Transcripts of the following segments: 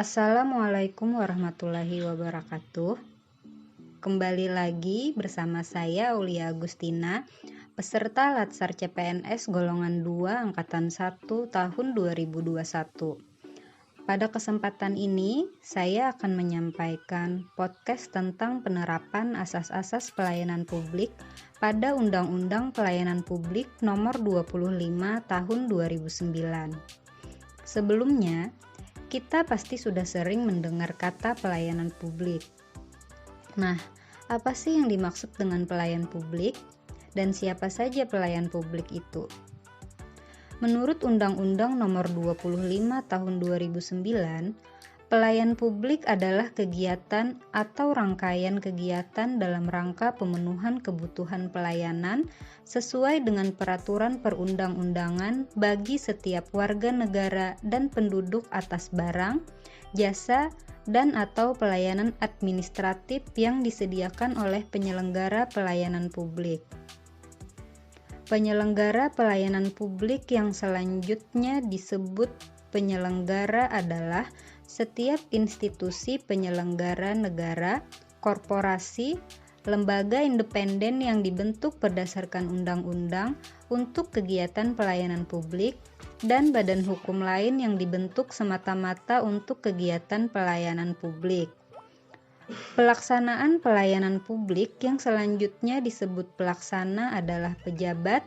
Assalamualaikum warahmatullahi wabarakatuh. Kembali lagi bersama saya Aulia Agustina, peserta Latsar CPNS golongan 2 angkatan 1 tahun 2021. Pada kesempatan ini, saya akan menyampaikan podcast tentang penerapan asas-asas pelayanan publik pada Undang-Undang Pelayanan Publik Nomor 25 Tahun 2009. Sebelumnya, kita pasti sudah sering mendengar kata pelayanan publik. Nah, apa sih yang dimaksud dengan pelayan publik? Dan siapa saja pelayan publik itu? Menurut Undang-Undang Nomor 25 Tahun 2009, pelayan publik adalah kegiatan atau rangkaian kegiatan dalam rangka pemenuhan kebutuhan pelayanan sesuai dengan peraturan perundang-undangan bagi setiap warga negara dan penduduk atas barang, jasa, dan atau pelayanan administratif yang disediakan oleh penyelenggara pelayanan publik. Penyelenggara pelayanan publik yang selanjutnya disebut penyelenggara adalah setiap institusi penyelenggara negara, korporasi, lembaga independen yang dibentuk berdasarkan undang-undang untuk kegiatan pelayanan publik, dan badan hukum lain yang dibentuk semata-mata untuk kegiatan pelayanan publik. Pelaksanaan pelayanan publik yang selanjutnya disebut pelaksana adalah pejabat,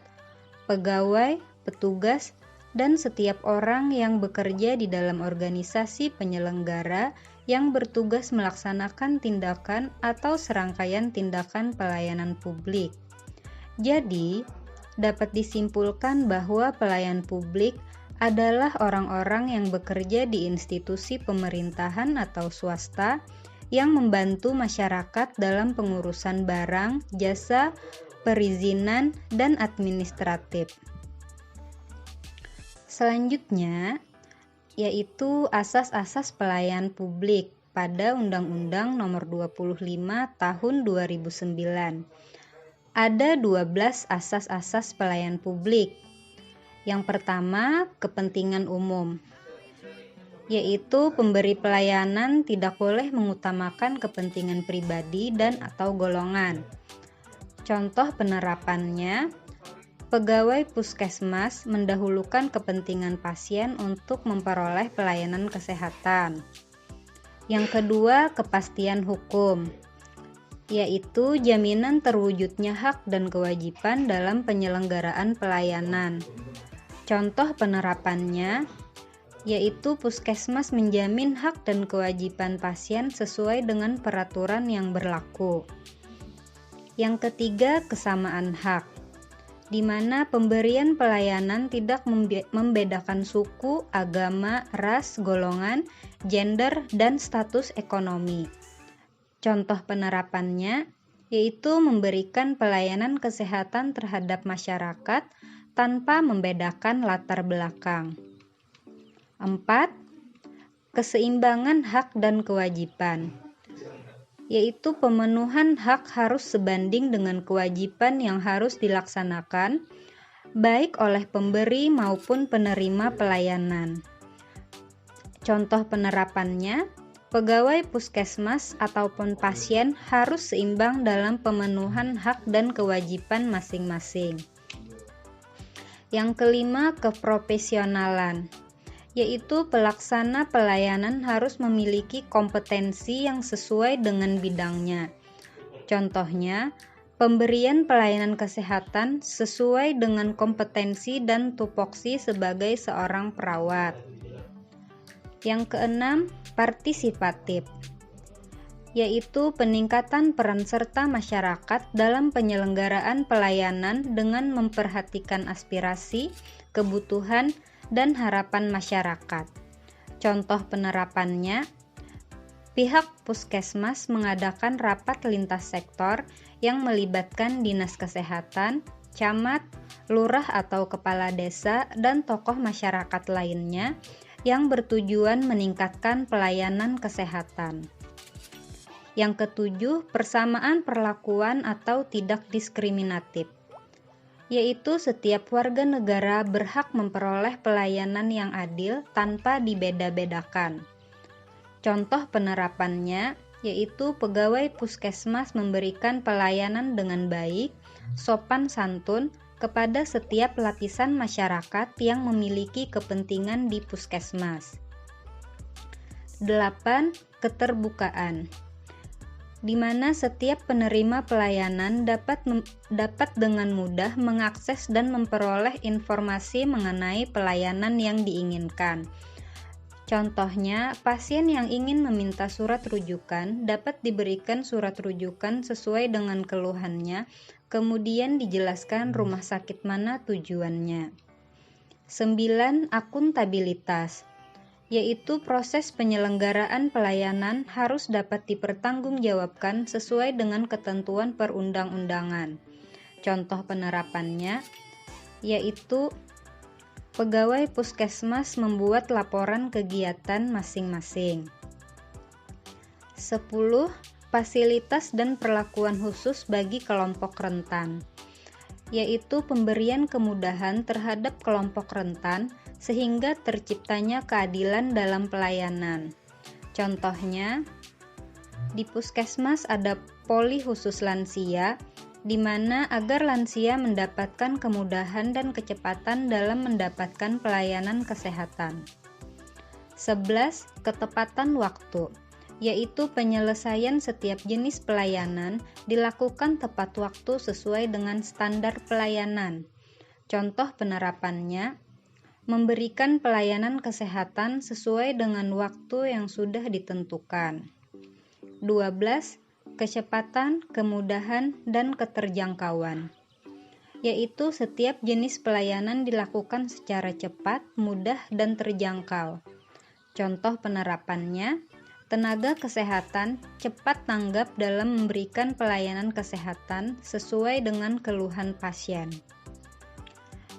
pegawai, petugas, dan setiap orang yang bekerja di dalam organisasi penyelenggara yang bertugas melaksanakan tindakan atau serangkaian tindakan pelayanan publik. Jadi, dapat disimpulkan bahwa pelayan publik adalah orang-orang yang bekerja di institusi pemerintahan atau swasta yang membantu masyarakat dalam pengurusan barang, jasa, perizinan, dan administratif. Selanjutnya, yaitu asas-asas pelayan publik pada Undang-Undang Nomor 25 Tahun 2009. Ada 12 asas-asas pelayan publik. Yang pertama, kepentingan umum, yaitu pemberi pelayanan tidak boleh mengutamakan kepentingan pribadi dan atau golongan. Contoh penerapannya, pegawai puskesmas mendahulukan kepentingan pasien untuk memperoleh pelayanan kesehatan. Yang kedua, kepastian hukum, yaitu jaminan terwujudnya hak dan kewajiban dalam penyelenggaraan pelayanan. Contoh penerapannya, yaitu puskesmas menjamin hak dan kewajiban pasien sesuai dengan peraturan yang berlaku. Yang ketiga, kesamaan hak, di mana pemberian pelayanan tidak membedakan suku, agama, ras, golongan, gender, dan status ekonomi. Contoh penerapannya yaitu memberikan pelayanan kesehatan terhadap masyarakat tanpa membedakan latar belakang. 4. Keseimbangan hak dan kewajiban, yaitu pemenuhan hak harus sebanding dengan kewajiban yang harus dilaksanakan baik oleh pemberi maupun penerima pelayanan. Contoh penerapannya, pegawai puskesmas ataupun pasien harus seimbang dalam pemenuhan hak dan kewajiban masing-masing. Yang kelima, keprofesionalan, yaitu pelaksana pelayanan harus memiliki kompetensi yang sesuai dengan bidangnya. Contohnya, pemberian pelayanan kesehatan sesuai dengan kompetensi dan tupoksi sebagai seorang perawat. Yang keenam, partisipatif, yaitu peningkatan peran serta masyarakat dalam penyelenggaraan pelayanan dengan memperhatikan aspirasi, kebutuhan, dan harapan masyarakat. Contoh penerapannya, pihak puskesmas mengadakan rapat lintas sektor yang melibatkan dinas kesehatan, camat, lurah atau kepala desa, dan tokoh masyarakat lainnya yang bertujuan meningkatkan pelayanan kesehatan. Yang ketujuh, persamaan perlakuan atau tidak diskriminatif, yaitu setiap warga negara berhak memperoleh pelayanan yang adil tanpa dibeda-bedakan. Contoh penerapannya yaitu pegawai puskesmas memberikan pelayanan dengan baik, sopan santun kepada setiap lapisan masyarakat yang memiliki kepentingan di puskesmas. 8. Keterbukaan, di mana setiap penerima pelayanan dapat dengan mudah mengakses dan memperoleh informasi mengenai pelayanan yang diinginkan. Contohnya, pasien yang ingin meminta surat rujukan dapat diberikan surat rujukan sesuai dengan keluhannya, kemudian dijelaskan rumah sakit mana tujuannya. 9. Akuntabilitas, yaitu proses penyelenggaraan pelayanan harus dapat dipertanggungjawabkan sesuai dengan ketentuan perundang-undangan. Contoh penerapannya yaitu pegawai puskesmas membuat laporan kegiatan masing-masing. 10. Fasilitas dan perlakuan khusus bagi kelompok rentan, yaitu pemberian kemudahan terhadap kelompok rentan sehingga terciptanya keadilan dalam pelayanan. Contohnya, di puskesmas ada poli khusus lansia, di mana agar lansia mendapatkan kemudahan dan kecepatan dalam mendapatkan pelayanan kesehatan. 11. Ketepatan waktu, yaitu penyelesaian setiap jenis pelayanan dilakukan tepat waktu sesuai dengan standar pelayanan. Contoh penerapannya, memberikan pelayanan kesehatan sesuai dengan waktu yang sudah ditentukan. 12. Kecepatan, kemudahan, dan keterjangkauan, yaitu setiap jenis pelayanan dilakukan secara cepat, mudah, dan terjangkau. Contoh penerapannya, tenaga kesehatan cepat tanggap dalam memberikan pelayanan kesehatan sesuai dengan keluhan pasien.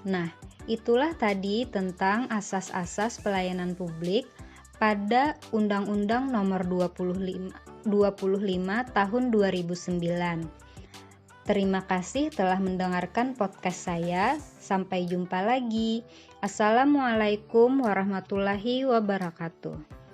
Nah, itulah tadi tentang asas-asas pelayanan publik pada Undang-Undang Nomor 25 Tahun 2009. Terima kasih telah mendengarkan podcast saya. Sampai jumpa lagi. Assalamualaikum warahmatullahi wabarakatuh.